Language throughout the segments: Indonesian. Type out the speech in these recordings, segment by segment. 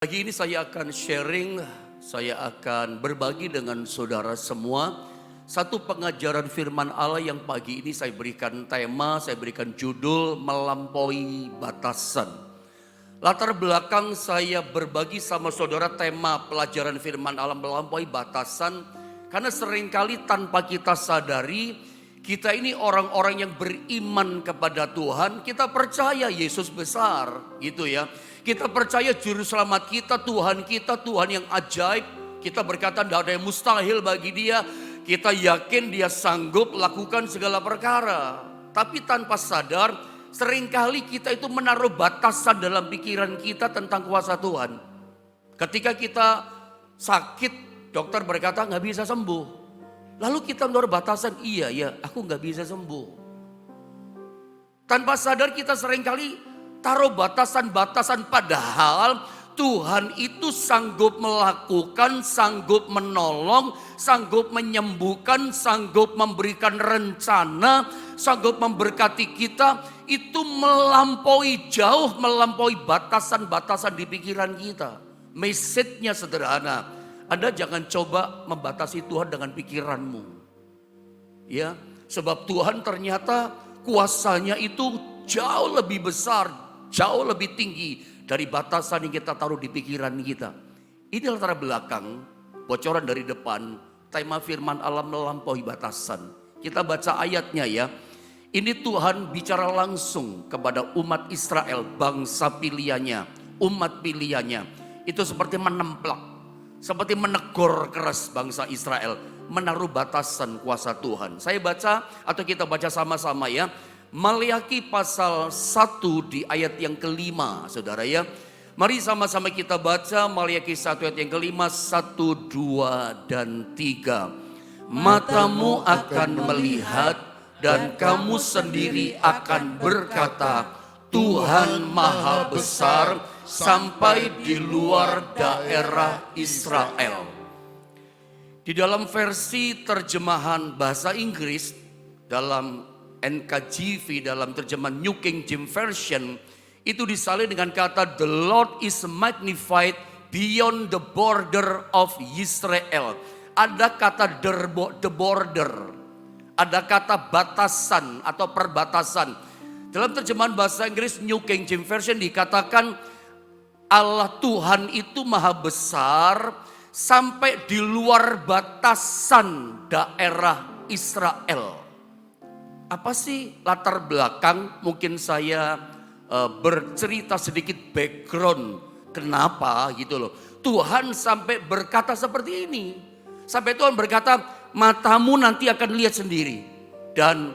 Pagi ini saya akan sharing, saya akan berbagi dengan saudara semua satu pengajaran firman Allah yang pagi ini saya berikan tema, saya berikan judul melampaui batasan. Latar belakang saya berbagi sama saudara tema pelajaran firman Allah melampaui batasan karena seringkali tanpa kita sadari kita ini orang-orang yang beriman kepada Tuhan, kita percaya Yesus besar gitu ya. Kita percaya juru selamat kita Tuhan yang ajaib. Kita berkata tidak ada yang mustahil bagi dia. Kita yakin dia sanggup lakukan segala perkara. Tapi tanpa sadar seringkali kita itu menaruh batasan dalam pikiran kita tentang kuasa Tuhan. Ketika kita sakit, dokter berkata nggak bisa sembuh. Lalu kita menaruh batasan, iya aku nggak bisa sembuh. Tanpa sadar kita seringkali taruh batasan-batasan, padahal Tuhan itu sanggup melakukan, sanggup menolong, sanggup menyembuhkan, sanggup memberikan rencana, sanggup memberkati kita. Itu melampaui jauh, melampaui batasan-batasan di pikiran kita. Message-nya sederhana, Anda jangan coba membatasi Tuhan dengan pikiranmu. Ya, sebab Tuhan ternyata kuasanya itu jauh lebih besar, jauh lebih tinggi dari batasan yang kita taruh di pikiran kita. Ini latar belakang, bocoran dari depan, tema firman Allah melampaui batasan. Kita baca ayatnya ya. Ini Tuhan bicara langsung kepada umat Israel, bangsa pilihannya, umat pilihannya. Itu seperti menemplak, seperti menegur keras bangsa Israel, menaruh batasan kuasa Tuhan. Saya baca atau kita baca sama-sama ya. Maliaki pasal 1 di ayat yang kelima, saudara ya. Mari sama-sama kita baca Maliaki 1 ayat yang kelima, 1, 2, dan 3. Matamu akan melihat dan kamu sendiri akan berkata, Tuhan Maha Besar sampai di luar daerah Israel. Di dalam versi terjemahan bahasa Inggris, dalam NKJV, dalam terjemahan New King James Version, itu disalin dengan kata the Lord is magnified beyond the border of Israel. Ada kata the border, ada kata batasan atau perbatasan. Dalam terjemahan bahasa Inggris New King James Version dikatakan Allah Tuhan itu maha besar sampai di luar batasan daerah Israel. Apa sih latar belakang? Mungkin saya bercerita sedikit background kenapa gitu loh. Tuhan sampai berkata seperti ini. Sampai Tuhan berkata, matamu nanti akan lihat sendiri. Dan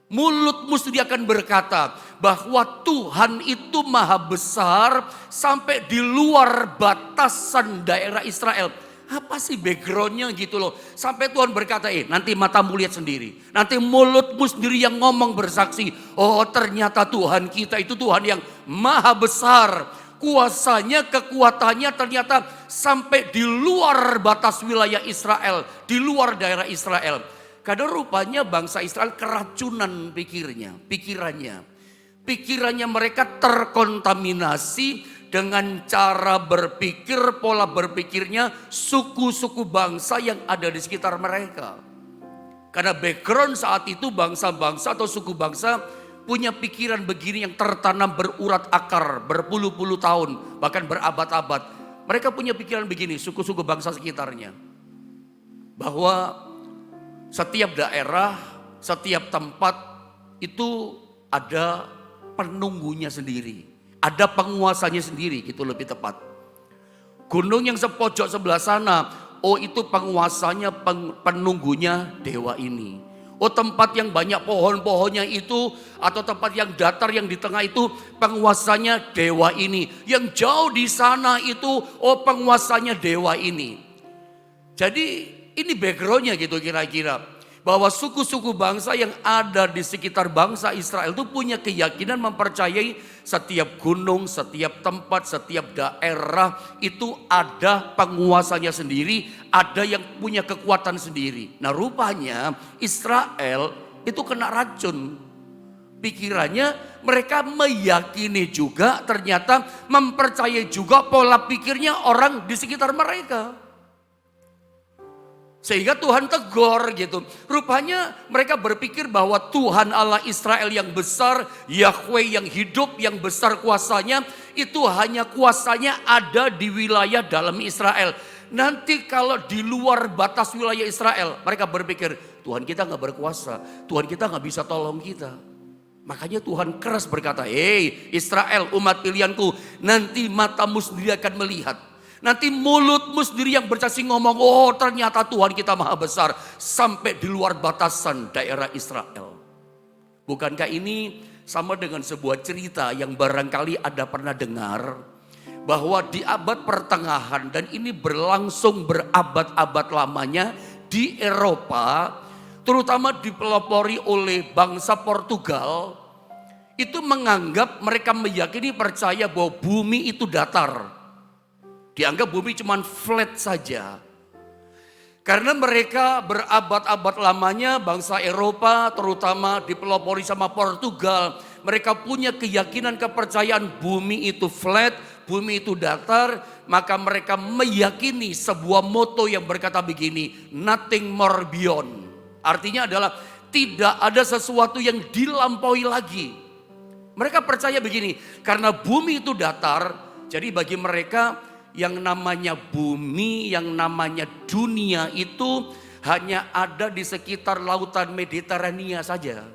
mulutmu sendiri akan berkata bahwa Tuhan itu maha besar sampai di luar batasan daerah Israel. Apa sih backgroundnya gitu loh. Sampai Tuhan berkata, nanti matamu lihat sendiri. Nanti mulutmu sendiri yang ngomong bersaksi. Oh ternyata Tuhan kita itu Tuhan yang maha besar. Kuasanya, kekuatannya ternyata sampai di luar batas wilayah Israel. Di luar daerah Israel. Karena rupanya bangsa Israel keracunan pikirannya. Pikirannya mereka terkontaminasi dengan cara berpikir, pola berpikirnya suku-suku bangsa yang ada di sekitar mereka. Karena background saat itu bangsa-bangsa atau suku bangsa punya pikiran begini yang tertanam berurat akar berpuluh-puluh tahun, bahkan berabad-abad. Mereka punya pikiran begini, suku-suku bangsa sekitarnya. Bahwa setiap daerah, setiap tempat itu ada penunggunya sendiri. Ada penguasanya sendiri gitu lebih tepat. Gunung yang sepojok sebelah sana, oh itu penguasanya, penunggunya dewa ini. Oh tempat yang banyak pohon-pohonnya itu atau tempat yang datar yang di tengah itu penguasanya dewa ini. Yang jauh di sana itu oh penguasanya dewa ini. Jadi ini backgroundnya gitu kira-kira. Bahwa suku-suku bangsa yang ada di sekitar bangsa Israel itu punya keyakinan mempercayai setiap gunung, setiap tempat, setiap daerah itu ada penguasanya sendiri, ada yang punya kekuatan sendiri. Nah rupanya Israel itu kena racun. Pikirannya mereka meyakini juga, ternyata mempercayai juga pola pikirnya orang di sekitar mereka. Sehingga Tuhan tegur gitu. Rupanya mereka berpikir bahwa Tuhan Allah Israel yang besar, Yahweh yang hidup, yang besar kuasanya, itu hanya kuasanya ada di wilayah dalam Israel. Nanti kalau di luar batas wilayah Israel, mereka berpikir Tuhan kita gak berkuasa, Tuhan kita gak bisa tolong kita. Makanya Tuhan keras berkata, hei Israel umat pilihanku, nanti matamu sendiri akan melihat. Nanti mulutmu sendiri yang bersaksi ngomong, oh ternyata Tuhan kita maha besar. Sampai di luar batasan daerah Israel. Bukankah ini sama dengan sebuah cerita yang barangkali Anda pernah dengar. Bahwa di abad pertengahan dan ini berlangsung berabad-abad lamanya di Eropa. Terutama dipelopori oleh bangsa Portugal. Itu menganggap, mereka meyakini percaya bahwa bumi itu datar. Dianggap bumi cuma flat saja. Karena mereka berabad-abad lamanya bangsa Eropa terutama dipelopori sama Portugal. Mereka punya keyakinan kepercayaan bumi itu flat, bumi itu datar. Maka mereka meyakini sebuah moto yang berkata begini, nothing more beyond. Artinya adalah tidak ada sesuatu yang dilampaui lagi. Mereka percaya begini, karena bumi itu datar, jadi bagi mereka yang namanya bumi, yang namanya dunia itu hanya ada di sekitar lautan Mediterania saja.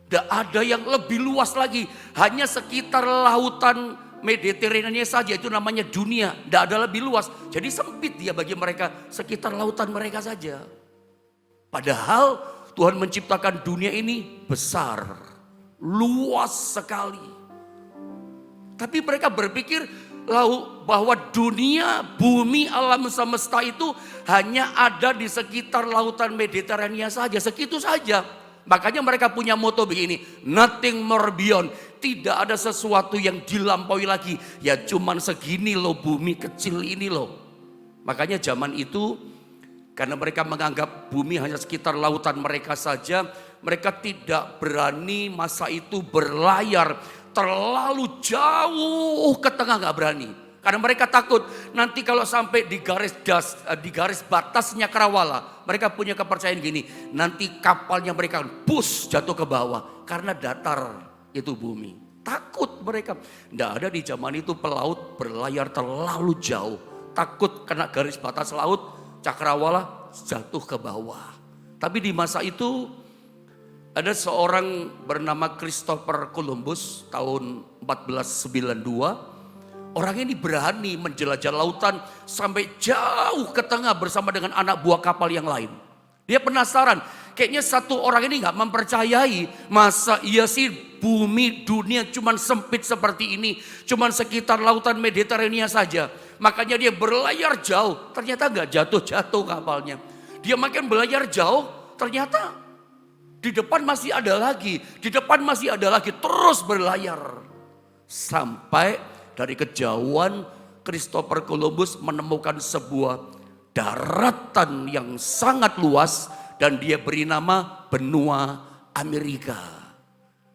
Tidak ada yang lebih luas lagi, hanya sekitar lautan Mediterania saja itu namanya dunia. Tidak ada lebih luas, jadi sempit ya bagi mereka, sekitar lautan mereka saja. Padahal Tuhan menciptakan dunia ini besar, luas sekali. Tapi mereka berpikir bahwa dunia, bumi, alam semesta itu hanya ada di sekitar lautan Mediterania saja, segitu saja. Makanya mereka punya moto begini, nothing more beyond. Tidak ada sesuatu yang dilampaui lagi. Ya cuman segini loh, bumi kecil ini loh. Makanya zaman itu, karena mereka menganggap bumi hanya sekitar lautan mereka saja, mereka tidak berani masa itu berlayar terlalu jauh ke tengah, gak berani. Karena mereka takut nanti kalau sampai di garis batasnya Cakrawala, mereka punya kepercayaan gini, nanti kapalnya mereka push jatuh ke bawah karena datar itu bumi. Takut mereka. Tidak ada di zaman itu pelaut berlayar terlalu jauh. Takut kena garis batas laut Cakrawala jatuh ke bawah. Tapi di masa itu ada seorang bernama Christopher Columbus tahun 1492. Orang ini berani menjelajah lautan sampai jauh ke tengah bersama dengan anak buah kapal yang lain. Dia penasaran, kayaknya satu orang ini gak mempercayai, masa iya sih bumi dunia cuman sempit seperti ini, cuman sekitar lautan Mediterania saja. Makanya dia berlayar jauh, ternyata gak jatuh-jatuh kapalnya. Dia makin berlayar jauh, ternyata di depan masih ada lagi, di depan masih ada lagi, terus berlayar. Sampai dari kejauhan Christopher Columbus menemukan sebuah daratan yang sangat luas dan dia beri nama benua Amerika.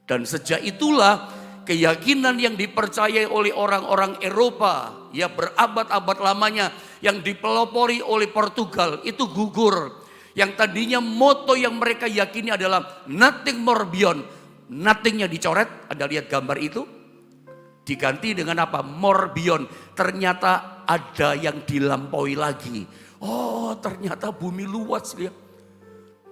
Dan sejak itulah keyakinan yang dipercayai oleh orang-orang Eropa, ya berabad-abad lamanya yang dipelopori oleh Portugal itu gugur. Yang tadinya moto yang mereka yakini adalah nothing more beyond. Nothingnya dicoret, Anda lihat gambar itu. Diganti dengan apa? More beyond. Ternyata ada yang dilampaui lagi. Oh ternyata bumi luas ya.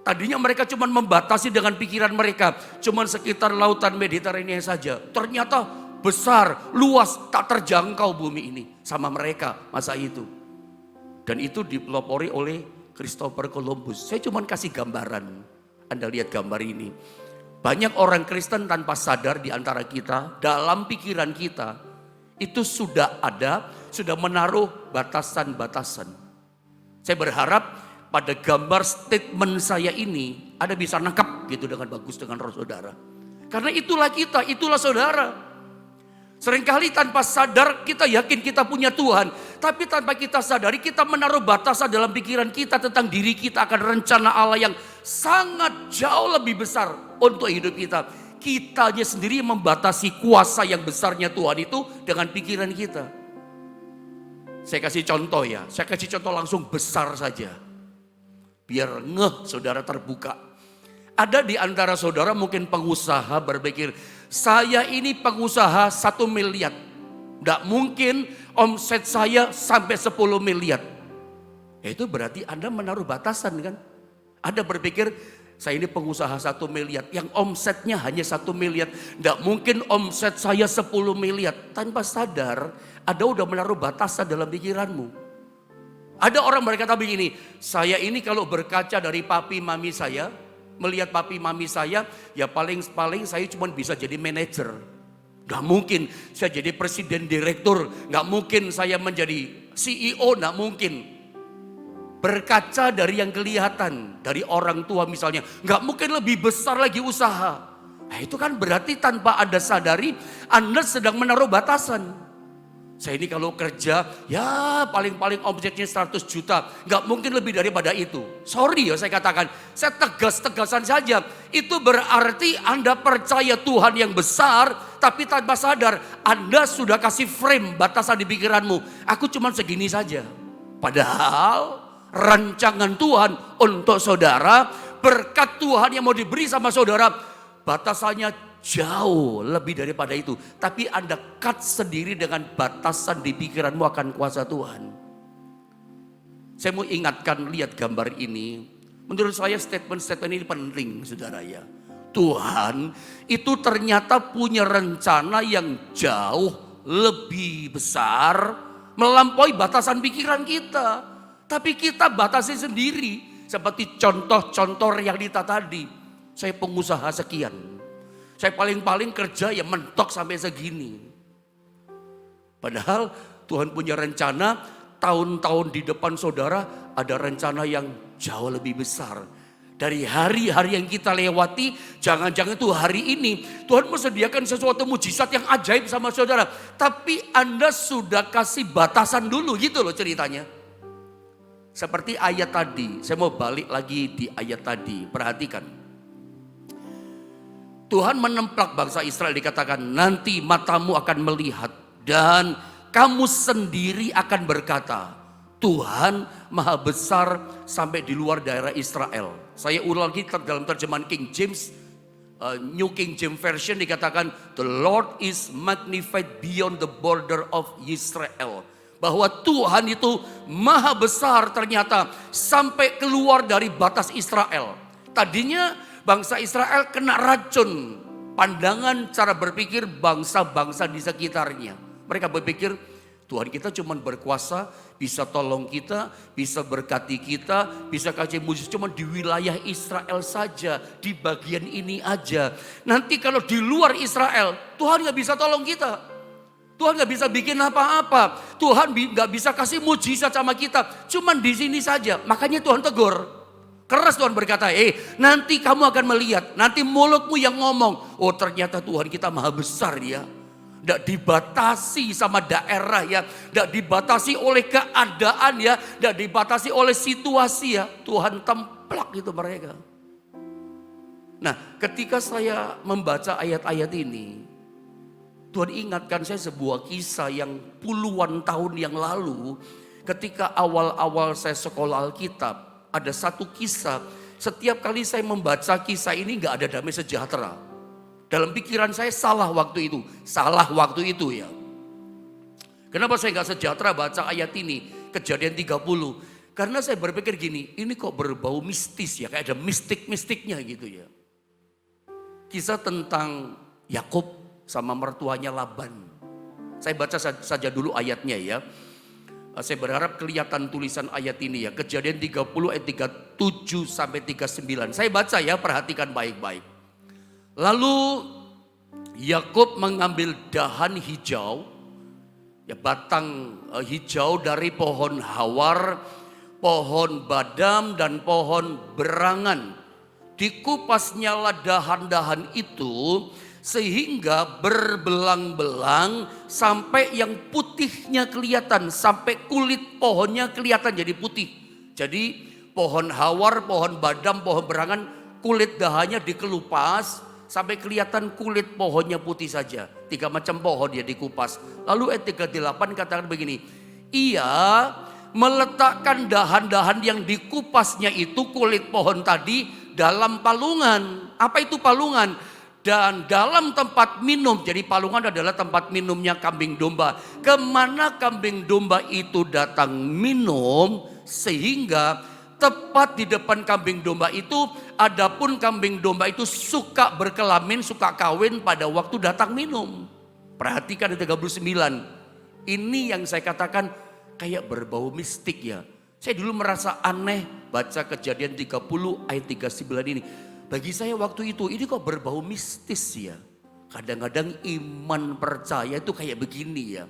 Tadinya mereka cuma membatasi dengan pikiran mereka. Cuma sekitar lautan Mediterania saja. Ternyata besar, luas, tak terjangkau bumi ini. Sama mereka masa itu. Dan itu dipelopori oleh Christopher Columbus. Saya cuma kasih gambaran. Anda lihat gambar ini. Banyak orang Kristen tanpa sadar di antara kita, dalam pikiran kita, itu sudah ada, sudah menaruh batasan-batasan. Saya berharap pada gambar statement saya ini, Anda bisa nangkap gitu dengan bagus dengan roh saudara. Karena itulah kita, itulah saudara. Seringkali tanpa sadar kita yakin kita punya Tuhan. Tapi tanpa kita sadari kita menaruh batasan dalam pikiran kita tentang diri kita akan rencana Allah yang sangat jauh lebih besar untuk hidup kita. kitanya sendiri membatasi kuasa yang besarnya Tuhan itu dengan pikiran kita. Saya kasih contoh ya, saya kasih contoh langsung besar saja. Biar ngeh saudara terbuka. Ada di antara saudara mungkin pengusaha berpikir, saya ini pengusaha 1 miliar. Tidak mungkin omset saya sampai 10 miliar. Itu berarti Anda menaruh batasan kan. Anda berpikir, saya ini pengusaha 1 miliar, yang omsetnya hanya 1 miliar. Tidak mungkin omset saya 10 miliar. Tanpa sadar, Anda udah menaruh batasan dalam pikiranmu. Ada orang berkata begini, saya ini kalau berkaca dari papi mami saya, melihat papi mami saya, ya paling saya cuma bisa jadi manajer. Gak mungkin saya jadi presiden direktur, gak mungkin saya menjadi CEO, gak mungkin. Berkaca dari yang kelihatan, dari orang tua misalnya, gak mungkin lebih besar lagi usaha. Nah, itu kan berarti tanpa Anda sadari, Anda sedang menaruh batasan. Saya ini kalau kerja, ya paling omsetnya 100 juta. Gak mungkin lebih daripada itu. Sorry ya saya katakan, saya tegas-tegasan saja. Itu berarti Anda percaya Tuhan yang besar, tapi tanpa sadar Anda sudah kasih frame batasan di pikiranmu. Aku cuma segini saja. Padahal rancangan Tuhan untuk saudara, berkat Tuhan yang mau diberi sama saudara, batasannya jauh lebih daripada itu. Tapi Anda cut sendiri dengan batasan di pikiranmu akan kuasa Tuhan. Saya mau ingatkan, lihat gambar ini. Menurut saya statement-statement ini penting saudara ya. Tuhan itu ternyata punya rencana yang jauh lebih besar, melampaui batasan pikiran kita. Tapi kita batasi sendiri. Seperti contoh-contoh realita tadi. Saya pengusaha sekian. Saya paling kerja ya mentok sampai segini. Padahal Tuhan punya rencana, tahun-tahun di depan saudara ada rencana yang jauh lebih besar. Dari hari-hari yang kita lewati, jangan-jangan itu hari ini Tuhan menyediakan sesuatu mujizat yang ajaib sama saudara. Tapi Anda sudah kasih batasan dulu gitu loh ceritanya. Seperti ayat tadi, saya mau balik lagi di ayat tadi, perhatikan. Tuhan menemplak bangsa Israel, dikatakan nanti matamu akan melihat dan kamu sendiri akan berkata, Tuhan maha besar sampai di luar daerah Israel. Saya ulang lagi dalam terjemahan King James, New King James Version dikatakan, the Lord is magnified beyond the border of Israel. Bahwa Tuhan itu maha besar ternyata sampai keluar dari batas Israel. Tadinya bangsa Israel kena racun pandangan cara berpikir bangsa-bangsa di sekitarnya. Mereka berpikir Tuhan kita cuma berkuasa, bisa tolong kita, bisa berkati kita, bisa kasih mujizat cuma di wilayah Israel saja, di bagian ini aja. Nanti kalau di luar Israel, Tuhan gak bisa tolong kita. Tuhan gak bisa bikin apa-apa. Tuhan gak bisa kasih mujizat sama kita. Cuman di sini saja. Makanya Tuhan tegur. Keras Tuhan berkata, nanti kamu akan melihat. Nanti mulutmu yang ngomong. Oh ternyata Tuhan kita maha besar ya. Gak dibatasi sama daerah ya. Gak dibatasi oleh keadaan ya. Gak dibatasi oleh situasi ya. Tuhan templak itu mereka. Nah ketika saya membaca ayat-ayat ini. Tuhan ingatkan saya sebuah kisah yang puluhan tahun yang lalu. Ketika awal-awal saya sekolah Alkitab. Ada satu kisah. Setiap kali saya membaca kisah ini gak ada damai sejahtera. Dalam pikiran saya salah waktu itu. Salah waktu itu ya. Kenapa saya gak sejahtera baca ayat ini. Kejadian 30. Karena saya berpikir gini. Ini kok berbau mistis ya. Kayak ada mistik-mistiknya gitu ya. Kisah tentang Yakub sama mertuanya Laban. Saya baca saja dulu ayatnya ya. Saya berharap kelihatan tulisan ayat ini ya. Kejadian 30 ayat 37 sampai 39. Saya baca ya, perhatikan baik-baik. Lalu Yakub mengambil dahan hijau, ya batang hijau dari pohon hawar, pohon badam dan pohon berangan. Dikupasnyalah dahan-dahan itu sehingga berbelang-belang sampai yang putihnya kelihatan, sampai kulit pohonnya kelihatan jadi putih. Jadi pohon hawar, pohon badam, pohon berangan, kulit dahannya dikelupas sampai kelihatan kulit pohonnya putih saja. 3 macam pohon dia dikupas. Lalu ayat 38 katakan begini, ia meletakkan dahan-dahan yang dikupasnya itu kulit pohon tadi dalam palungan. Apa itu palungan? Dan dalam tempat minum, jadi palungan adalah tempat minumnya kambing domba. Kemana kambing domba itu datang minum, sehingga tepat di depan kambing domba itu, adapun kambing domba itu suka berkelamin, suka kawin pada waktu datang minum. Perhatikan di 39, ini yang saya katakan kayak berbau mistik ya. Saya dulu merasa aneh baca Kejadian 30 ayat 39 ini. Bagi saya waktu itu, ini kok berbau mistis ya. Kadang-kadang iman percaya itu kayak begini ya.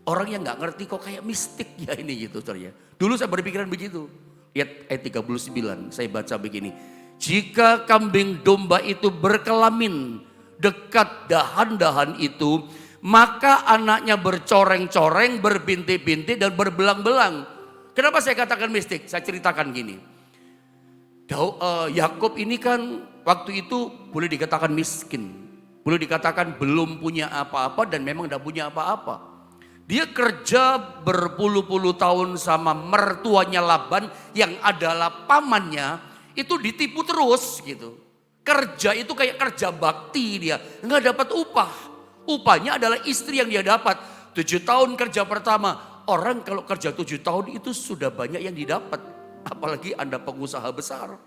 Orang yang gak ngerti kok kayak mistik ya ini gitu. Ya. Dulu saya berpikiran begitu. Lihat ayat 39, saya baca begini. Jika kambing domba itu berkelamin dekat dahan-dahan itu, maka anaknya bercoreng-coreng, berbintik-bintik dan berbelang-belang. Kenapa saya katakan mistik? Saya ceritakan gini. Yakub ini kan waktu itu boleh dikatakan miskin. Boleh dikatakan belum punya apa-apa dan memang tidak punya apa-apa. Dia kerja berpuluh-puluh tahun sama mertuanya Laban yang adalah pamannya. Itu ditipu terus gitu. Kerja itu kayak kerja bakti dia. Nggak dapat upah. Upahnya adalah istri yang dia dapat. 7 tahun kerja pertama. Orang kalau kerja 7 tahun itu sudah banyak yang didapat. Apalagi Anda pengusaha besar.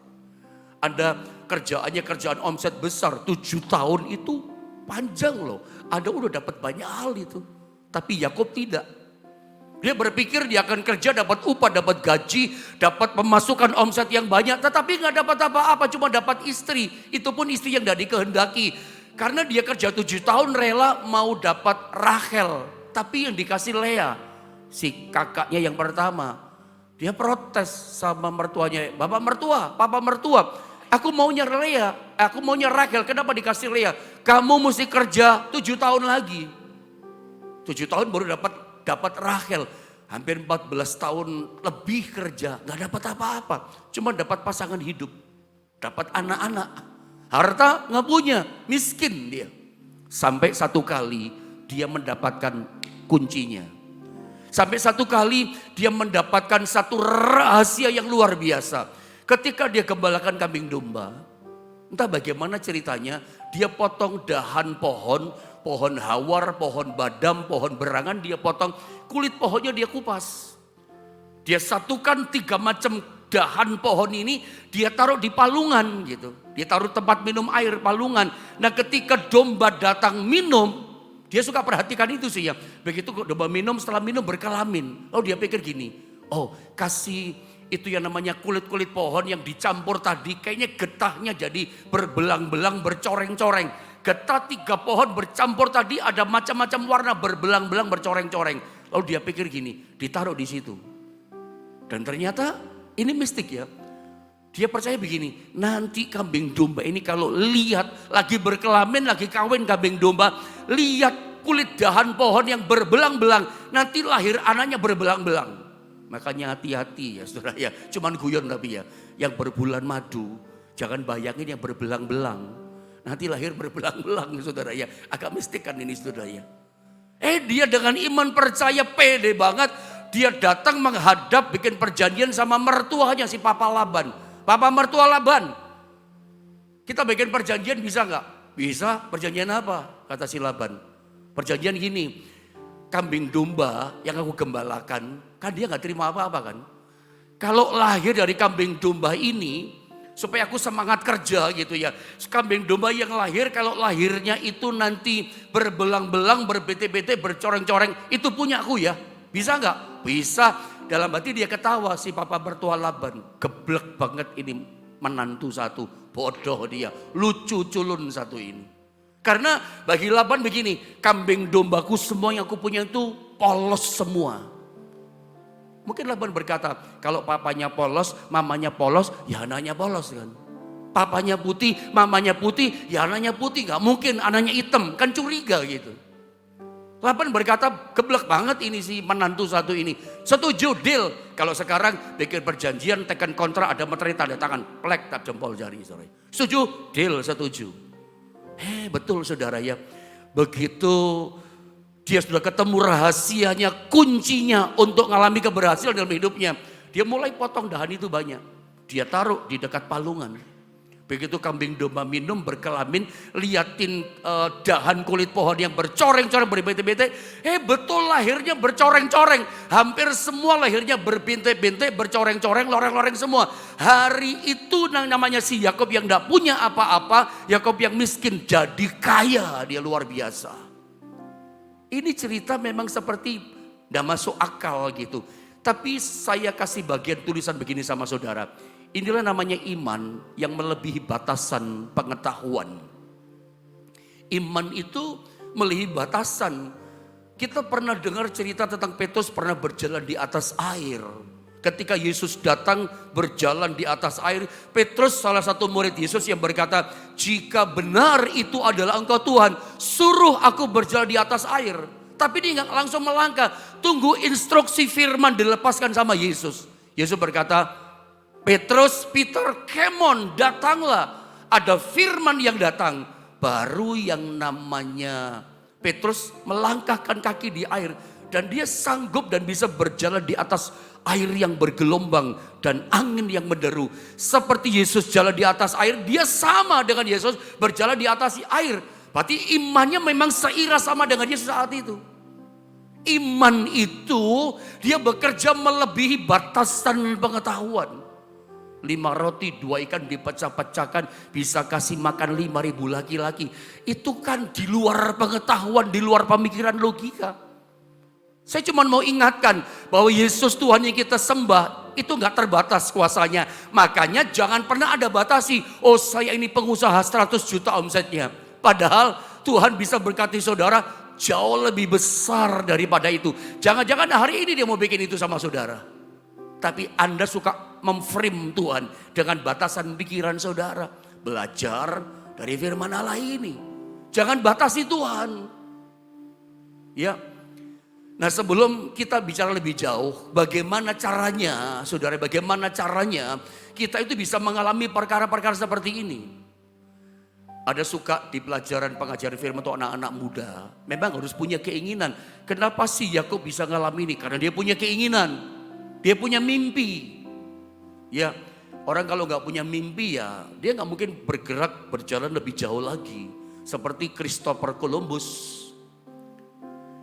Anda kerjaan omset besar. 7 tahun itu panjang loh. Anda udah dapat banyak hal itu. Tapi Yakub tidak. Dia berpikir dia akan kerja dapat upah, dapat gaji, dapat pemasukan omset yang banyak. Tetapi gak dapat apa-apa, cuma dapat istri. Itu pun istri yang tidak dikehendaki. Karena dia kerja 7 tahun rela mau dapat Rachel. Tapi yang dikasih Lea, si kakaknya yang pertama. Dia protes sama mertuanya, bapak mertua, papa mertua. Aku maunya Lea, aku maunya Rachel, kenapa dikasih Lea? Kamu mesti kerja 7 tahun lagi. 7 tahun baru dapat Rachel. Hampir 14 tahun lebih kerja, gak dapat apa-apa. Cuma dapat pasangan hidup, dapat anak-anak. Harta gak punya, miskin dia. Sampai satu kali dia mendapatkan kuncinya. Sampai satu kali dia mendapatkan satu rahasia yang luar biasa. Ketika dia gembalakan kambing domba, entah bagaimana ceritanya, dia potong dahan pohon, pohon hawar, pohon badam, pohon berangan, dia potong, kulit pohonnya dia kupas. Dia satukan 3 macam dahan pohon ini, dia taruh di palungan gitu. Dia taruh tempat minum air, palungan. Nah ketika domba datang minum, dia suka perhatikan itu sih ya. Begitu domba minum, setelah minum berkelamin. Lalu dia pikir gini, oh kasih itu yang namanya kulit-kulit pohon yang dicampur tadi. Kayaknya getahnya jadi berbelang-belang, bercoreng-coreng. Getah 3 pohon bercampur tadi ada macam-macam warna berbelang-belang, bercoreng-coreng. Lalu dia pikir gini, ditaruh di situ. Dan ternyata ini mistik ya. Dia percaya begini, nanti kambing domba ini kalau lihat lagi berkelamin, lagi kawin kambing domba, lihat kulit dahan pohon yang berbelang-belang, nanti lahir anaknya berbelang-belang. Makanya hati-hati ya saudara ya, cuman guyon tapi ya, yang berbulan madu, jangan bayangin yang berbelang-belang. Nanti lahir berbelang-belang saudara ya, agak mistik kan ini saudara ya. Dia dengan iman percaya pede banget, dia datang menghadap bikin perjanjian sama mertuanya si Papa Laban. Papa mertua Laban, kita bikin perjanjian bisa nggak? Bisa, perjanjian apa? Kata si Laban. Perjanjian gini, kambing domba yang aku gembalakan, kan dia nggak terima apa-apa kan? Kalau lahir dari kambing domba ini, supaya aku semangat kerja gitu ya. Kambing domba yang lahir, kalau lahirnya itu nanti berbelang-belang, berbete-bete, bercoreng-coreng, itu punya aku ya. Bisa nggak? Bisa. Dalam hati dia ketawa si Papa mertua Laban. Geblek banget ini menantu satu. Bodoh dia. Lucu culun satu ini. Karena bagi Laban begini. Kambing dombaku semua yang aku punya itu polos semua. Mungkin Laban berkata. Kalau papanya polos, mamanya polos. Ya anaknya polos kan. Papanya putih, mamanya putih. Ya anaknya putih. Gak mungkin anaknya hitam. Kan curiga gitu. Laban berkata, geblek banget ini si menantu satu ini. Setuju, deal. Kalau sekarang bikin perjanjian, tekan kontrak, ada materi tanda tangan. Plek, tap jempol jari. Sorry. Setuju, deal, setuju. Betul saudara ya. Begitu dia sudah ketemu rahasianya, kuncinya untuk mengalami keberhasilan dalam hidupnya. Dia mulai potong dahan itu banyak. Dia taruh di dekat palungan. Begitu kambing domba minum berkelamin, liatin dahan kulit pohon yang bercoreng-coreng, berbete-bete. Betul lahirnya bercoreng-coreng. Hampir semua lahirnya berbinte-binte, bercoreng-coreng, loreng-loreng semua. Hari itu namanya si Yakub yang tidak punya apa-apa, Yakub yang miskin jadi kaya, dia luar biasa. Ini cerita memang seperti tidak masuk akal gitu. Tapi saya kasih bagian tulisan begini sama saudara. Inilah namanya iman yang melebihi batasan pengetahuan. Iman itu melebihi batasan. Kita pernah dengar cerita tentang Petrus pernah berjalan di atas air. Ketika Yesus datang berjalan di atas air, Petrus salah satu murid Yesus yang berkata, jika benar itu adalah Engkau Tuhan, suruh aku berjalan di atas air. Tapi dia nggak langsung melangkah, tunggu instruksi firman dilepaskan sama Yesus. Yesus berkata, Petrus, Peter, come on, datanglah. Ada firman yang datang. Baru yang namanya Petrus melangkahkan kaki di air. Dan dia sanggup dan bisa berjalan di atas air yang bergelombang dan angin yang menderu. Seperti Yesus jalan di atas air, dia sama dengan Yesus berjalan di atas air. Berarti imannya memang seirah sama dengan Yesus saat itu. Iman itu dia bekerja melebihi batasan pengetahuan. 5 roti 2 ikan dipecah-pecahkan bisa kasih makan 5.000 laki-laki. Itu kan di luar pengetahuan, di luar pemikiran logika. Saya cuma mau ingatkan bahwa Yesus Tuhan yang kita sembah itu gak terbatas kuasanya. Makanya jangan pernah ada batasi. Oh saya ini pengusaha 100 juta omsetnya. Padahal Tuhan bisa berkati saudara jauh lebih besar daripada itu. Jangan-jangan hari ini dia mau bikin itu sama saudara. Tapi Anda suka memframe Tuhan dengan batasan pikiran saudara. Belajar dari firman Allah ini. Jangan batasi Tuhan. Ya. Nah sebelum kita bicara lebih jauh, bagaimana caranya, saudara, bagaimana caranya kita itu bisa mengalami perkara-perkara seperti ini. Ada suka di pelajaran pengajaran firman untuk anak-anak muda. Memang harus punya keinginan. Kenapa sih Yakub bisa mengalami ini? Karena dia punya keinginan. Dia punya mimpi. Ya, orang kalau nggak punya mimpi ya, dia nggak mungkin bergerak berjalan lebih jauh lagi. Seperti Christopher Columbus.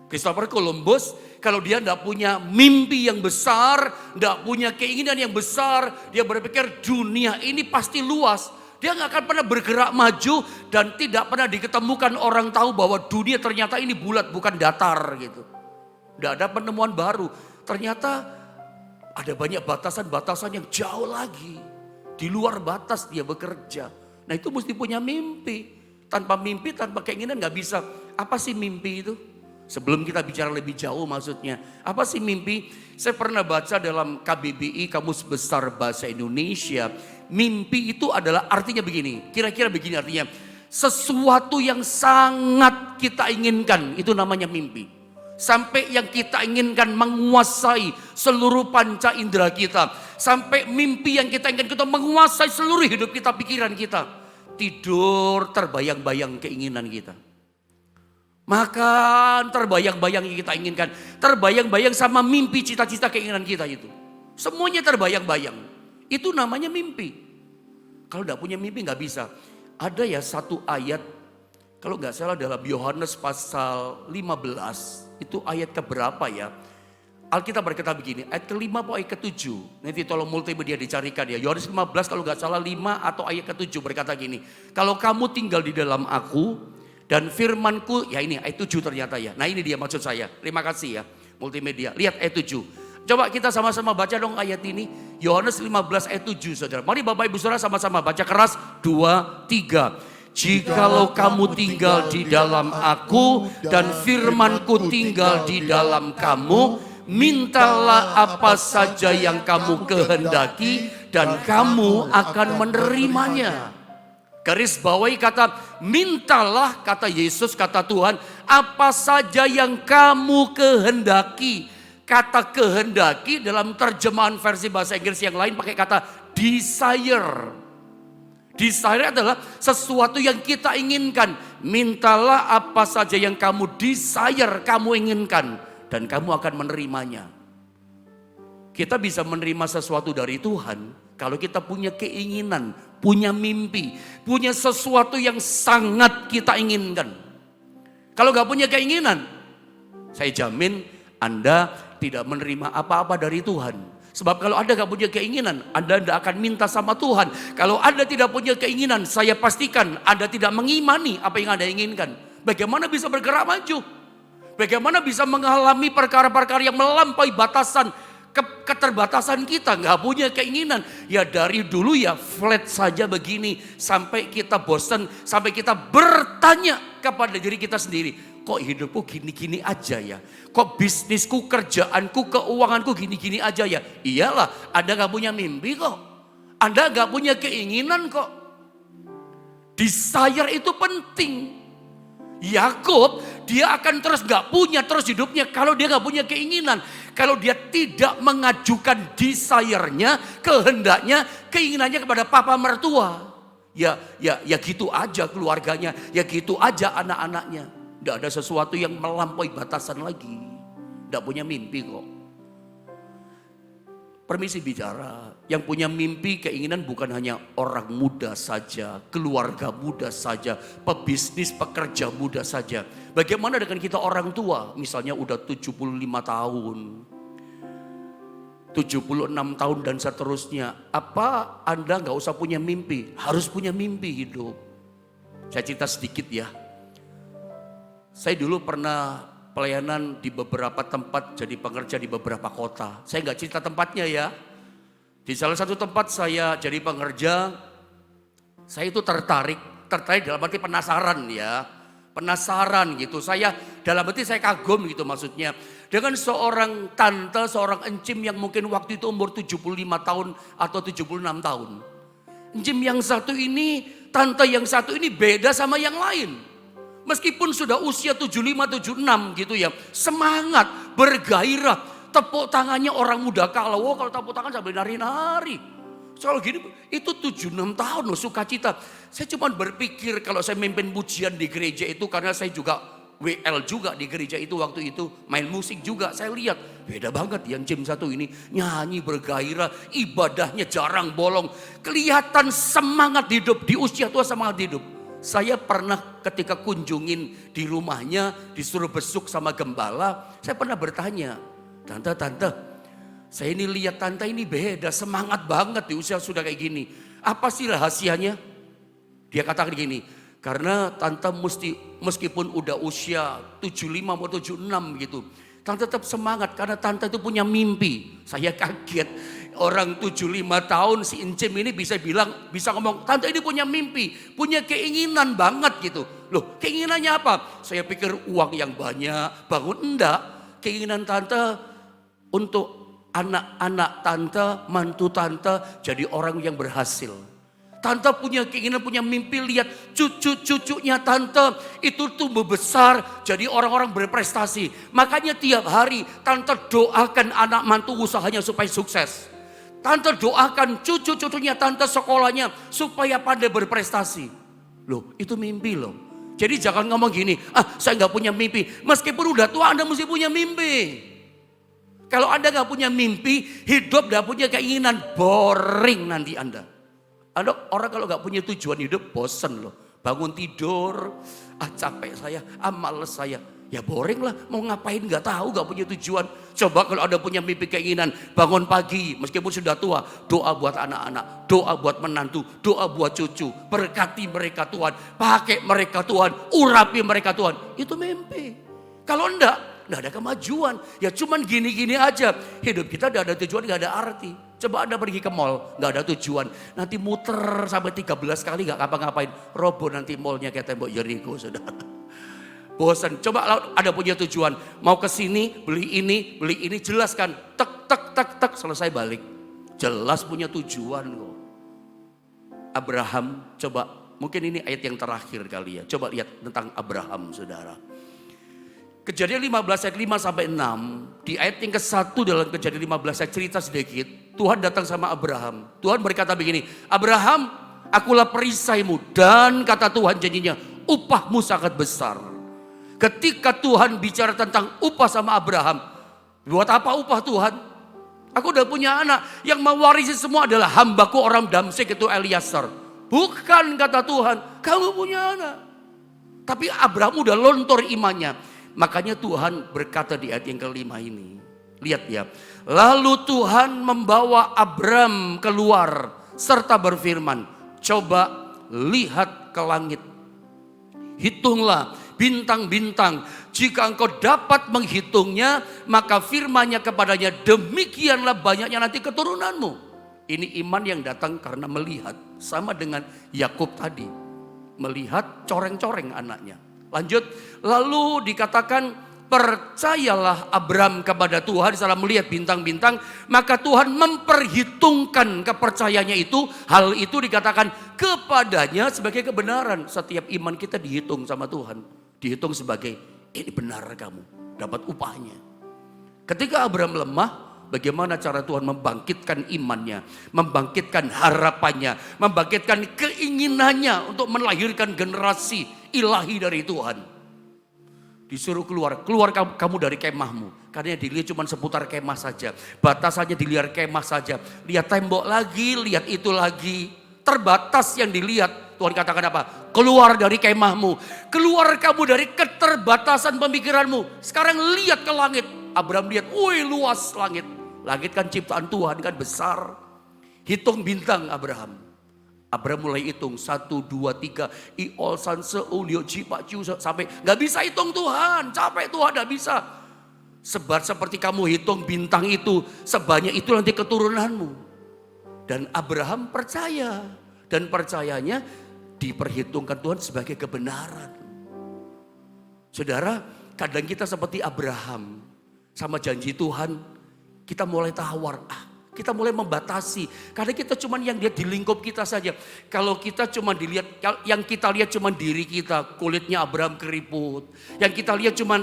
Christopher Columbus kalau dia nggak punya mimpi yang besar, nggak punya keinginan yang besar, dia berpikir dunia ini pasti luas. Dia nggak akan pernah bergerak maju dan tidak pernah diketemukan orang tahu bahwa dunia ternyata ini bulat bukan datar gitu. Nggak ada penemuan baru. Ternyata ada banyak batasan-batasan yang jauh lagi. Di luar batas dia bekerja. Nah itu mesti punya mimpi. Tanpa mimpi, tanpa keinginan nggak bisa. Apa sih mimpi itu? Sebelum kita bicara lebih jauh maksudnya. Apa sih mimpi? Saya pernah baca dalam KBBI, Kamus Besar Bahasa Indonesia. Mimpi itu adalah artinya begini. Kira-kira begini artinya. Sesuatu yang sangat kita inginkan. Itu namanya mimpi. Sampai yang kita inginkan menguasai seluruh panca indera kita. Sampai mimpi yang kita inginkan kita menguasai seluruh hidup kita, pikiran kita. Tidur terbayang-bayang keinginan kita. Makan terbayang-bayang yang kita inginkan. Terbayang-bayang sama mimpi, cita-cita, keinginan kita itu. Semuanya terbayang-bayang. Itu namanya mimpi. Kalau tidak punya mimpi nggak bisa. Ada ya satu ayat, kalau nggak salah dalam Yohanes pasal 15. Itu ayat keberapa ya? Alkitab berkata begini, ayat ke-5 atau ayat ke-7. Nanti tolong multimedia dicarikan ya. Yohanes 15 kalau nggak salah 5 atau ayat ke-7 berkata gini. Kalau kamu tinggal di dalam aku dan firmanku, ya ini ayat 7 ternyata ya. Nah ini dia maksud saya. Terima kasih ya multimedia. Lihat ayat 7. Coba kita sama-sama baca dong ayat ini. Yohanes 15 ayat 7 saudara. Mari Bapak Ibu Saudara sama-sama baca keras. 2, 3. Jikalau kamu tinggal di dalam aku dan firmanku tinggal di dalam kamu, mintalah apa saja yang kamu kehendaki dan kamu akan menerimanya. Garis bawahi kata mintalah, kata Yesus, kata Tuhan, apa saja yang kamu kehendaki. Kata kehendaki dalam terjemahan versi bahasa Inggris yang lain pakai kata desire. Desire adalah sesuatu yang kita inginkan. Mintalah apa saja yang kamu desire, kamu inginkan. Dan kamu akan menerimanya. Kita bisa menerima sesuatu dari Tuhan kalau kita punya keinginan, punya mimpi, punya sesuatu yang sangat kita inginkan. Kalau gak punya keinginan, saya jamin Anda tidak menerima apa-apa dari Tuhan. Sebab kalau Anda gak punya keinginan, Anda tidak akan minta sama Tuhan. Kalau Anda tidak punya keinginan, saya pastikan Anda tidak mengimani apa yang Anda inginkan. Bagaimana bisa bergerak maju? Bagaimana bisa mengalami perkara-perkara yang melampaui batasan, keterbatasan kita? Gak punya keinginan. Ya dari dulu ya flat saja begini. Sampai kita bosan, sampai kita bertanya kepada diri kita sendiri. Kok hidupku gini-gini aja ya? Kok bisnisku, kerjaanku, keuanganku gini-gini aja ya? Iyalah, Anda gak punya mimpi kok. Anda gak punya keinginan kok. Desire itu penting. Yakub, dia akan terus gak punya terus hidupnya kalau dia gak punya keinginan. Kalau dia tidak mengajukan desire-nya, kehendaknya, keinginannya kepada papa mertua. Ya gitu aja keluarganya, ya gitu aja anak-anaknya. Tidak ada sesuatu yang melampaui batasan lagi. Tidak punya mimpi kok. Permisi bicara. Yang punya mimpi, keinginan bukan hanya orang muda saja. Keluarga muda saja. Pebisnis, pekerja muda saja. Bagaimana dengan kita orang tua? Misalnya udah 75 tahun. 76 tahun dan seterusnya. Apa Anda gak usah punya mimpi? Harus punya mimpi hidup. Saya cerita sedikit ya. Saya dulu pernah pelayanan di beberapa tempat, jadi pengerja di beberapa kota. Saya nggak cerita tempatnya ya. Di salah satu tempat saya jadi pengerja, saya itu tertarik dalam arti penasaran ya. Penasaran gitu, saya dalam arti saya kagum gitu maksudnya. Dengan seorang tante, seorang encim yang mungkin waktu itu umur 75 tahun atau 76 tahun. Encim yang satu ini, tante yang satu ini beda sama yang lain. Meskipun sudah usia 75-76 gitu ya. Semangat, bergairah. Tepuk tangannya orang muda kalau tepuk tangan sambil nari-nari. Soal gini, itu 76 tahun loh sukacita. Saya cuma berpikir kalau saya memimpin pujian di gereja itu. Karena saya juga WL juga di gereja itu waktu itu. Main musik juga, saya lihat. Beda banget yang jam satu ini. Nyanyi bergairah, ibadahnya jarang bolong. Kelihatan semangat hidup, di usia tua semangat hidup. Saya pernah ketika kunjungin di rumahnya, disuruh besuk sama gembala, saya pernah bertanya, tante, saya ini lihat tante ini beda, semangat banget di usia sudah kayak gini. Apa sih rahasianya? Dia katakan gini, karena tante meskipun udah usia 75 atau 76 gitu, tante tetap semangat karena tante itu punya mimpi. Saya kaget. Orang 75 tahun si Encim ini bisa ngomong, tante ini punya mimpi, punya keinginan banget gitu. Loh, keinginannya apa? Saya pikir uang yang banyak, bangun enggak. Keinginan tante untuk anak-anak tante, mantu tante jadi orang yang berhasil. Tante punya keinginan, punya mimpi lihat cucu-cucunya tante itu tumbuh besar jadi orang-orang berprestasi. Makanya tiap hari tante doakan anak mantu usahanya supaya sukses. Tante doakan cucu-cucunya tante sekolahnya supaya pandai berprestasi. Loh, itu mimpi loh. Jadi jangan ngomong gini, saya gak punya mimpi. Meskipun udah tua Anda mesti punya mimpi. Kalau Anda gak punya mimpi, hidup gak punya keinginan, boring nanti Anda. Orang kalau gak punya tujuan hidup bosen loh. Bangun tidur, capek saya, males saya. Ya boring lah, mau ngapain gak tahu, gak punya tujuan. Coba kalau ada punya mimpi keinginan, bangun pagi meskipun sudah tua, doa buat anak-anak, doa buat menantu, doa buat cucu. Berkati mereka Tuhan, pakai mereka Tuhan, urapi mereka Tuhan. Itu mimpi. Kalau enggak ada kemajuan. Ya cuman gini-gini aja. Hidup kita gak ada tujuan, gak ada arti. Coba Anda pergi ke mall, gak ada tujuan. Nanti muter sampai 13 kali gak ngapa-ngapain. Roboh nanti mallnya kayak tembok Jericho, saudara. Bosan, coba ada punya tujuan. Mau ke sini, beli ini, jelaskan. Tek, selesai balik. Jelas punya tujuan kok. Abraham, coba, mungkin ini ayat yang terakhir kali ya. Coba lihat tentang Abraham, saudara. Kejadian 15 ayat 5 sampai 6. Di ayat yang ke-1 dalam Kejadian 15 saya cerita sedikit. Tuhan datang sama Abraham. Tuhan berkata begini, Abraham, Akulah perisaimu, dan kata Tuhan janjinya, upahmu sangat besar. Ketika Tuhan bicara tentang upah sama Abraham, buat apa upah Tuhan? Aku udah punya anak, yang mewarisi semua adalah hambaku orang Damsyik itu Eliezer. Bukan, kata Tuhan, kamu punya anak. Tapi Abraham udah lontor imannya. Makanya Tuhan berkata di ayat yang kelima ini. Lihat ya. Lalu Tuhan membawa Abram keluar serta berfirman, coba lihat ke langit. Hitunglah bintang-bintang. Jika engkau dapat menghitungnya, maka firman-Nya kepadanya, demikianlah banyaknya nanti keturunanmu. Ini iman yang datang karena melihat. Sama dengan Yakub tadi. Melihat coreng-coreng anaknya. Lanjut, lalu dikatakan percayalah Abram kepada Tuhan setelah melihat bintang-bintang, maka Tuhan memperhitungkan kepercayaannya itu. Hal itu dikatakan kepadanya sebagai kebenaran. Setiap iman kita dihitung sama Tuhan, dihitung sebagai ini benar kamu, dapat upahnya. Ketika Abram lemah, bagaimana cara Tuhan membangkitkan imannya, membangkitkan harapannya, membangkitkan keinginannya untuk melahirkan generasi ilahi dari Tuhan. Disuruh keluar kamu dari kemahmu. Karena dilihat cuma seputar kemah saja. Batasannya dilihat kemah saja. Lihat tembok lagi, lihat itu lagi. Terbatas yang dilihat. Tuhan katakan apa? Keluar dari kemahmu. Keluar kamu dari keterbatasan pemikiranmu. Sekarang lihat ke langit. Abraham lihat, wih luas langit. Langit kan ciptaan Tuhan, kan besar. Hitung bintang Abraham. Abraham mulai hitung 1, 2, 3 Iol, Sanse, Ulio, Cipa, Ciu, sampai gak bisa hitung Tuhan, capek Tuhan, gak bisa. Sebar seperti kamu hitung bintang itu, sebanyak itu nanti keturunanmu. Dan Abraham percaya, dan percayanya diperhitungkan Tuhan sebagai kebenaran. Saudara, kadang kita seperti Abraham, sama janji Tuhan, kita mulai tawar, kita mulai membatasi. Karena kita cuma yang lihat di lingkup kita saja. Kalau kita cuma dilihat, yang kita lihat cuma diri kita. Kulitnya Abraham keriput. Yang kita lihat cuma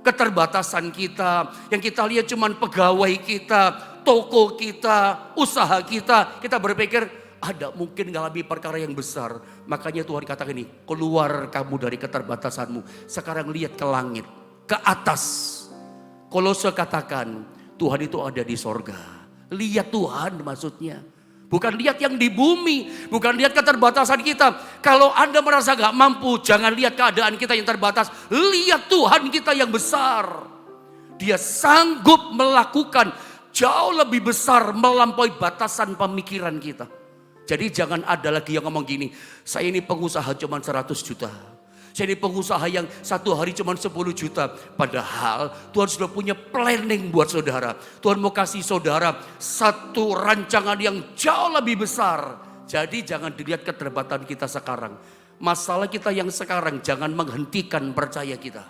keterbatasan kita. Yang kita lihat cuma pegawai kita, toko kita, usaha kita. Kita berpikir ada mungkin ngalami perkara yang besar. Makanya Tuhan katakan ini, keluar kamu dari keterbatasanmu. Sekarang lihat ke langit, ke atas. Kolose katakan, Tuhan itu ada di sorga. Lihat Tuhan maksudnya. Bukan lihat yang di bumi. Bukan lihat keterbatasan kita. Kalau Anda merasa gak mampu, jangan lihat keadaan kita yang terbatas. Lihat Tuhan kita yang besar. Dia sanggup melakukan jauh lebih besar melampaui batasan pemikiran kita. Jadi jangan ada lagi yang ngomong gini, saya ini pengusaha cuma 100 juta. Saya ini pengusaha yang satu hari cuma 10 juta. Padahal Tuhan sudah punya planning buat saudara. Tuhan mau kasih saudara satu rancangan yang jauh lebih besar. Jadi jangan dilihat keterbatasan kita sekarang. Masalah kita yang sekarang jangan menghentikan percaya kita.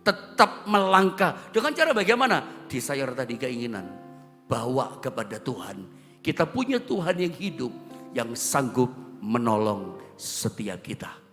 Tetap melangkah. Dengan cara bagaimana? Desire tadi, keinginan. Bawa kepada Tuhan. Kita punya Tuhan yang hidup. Yang sanggup menolong setiap kita.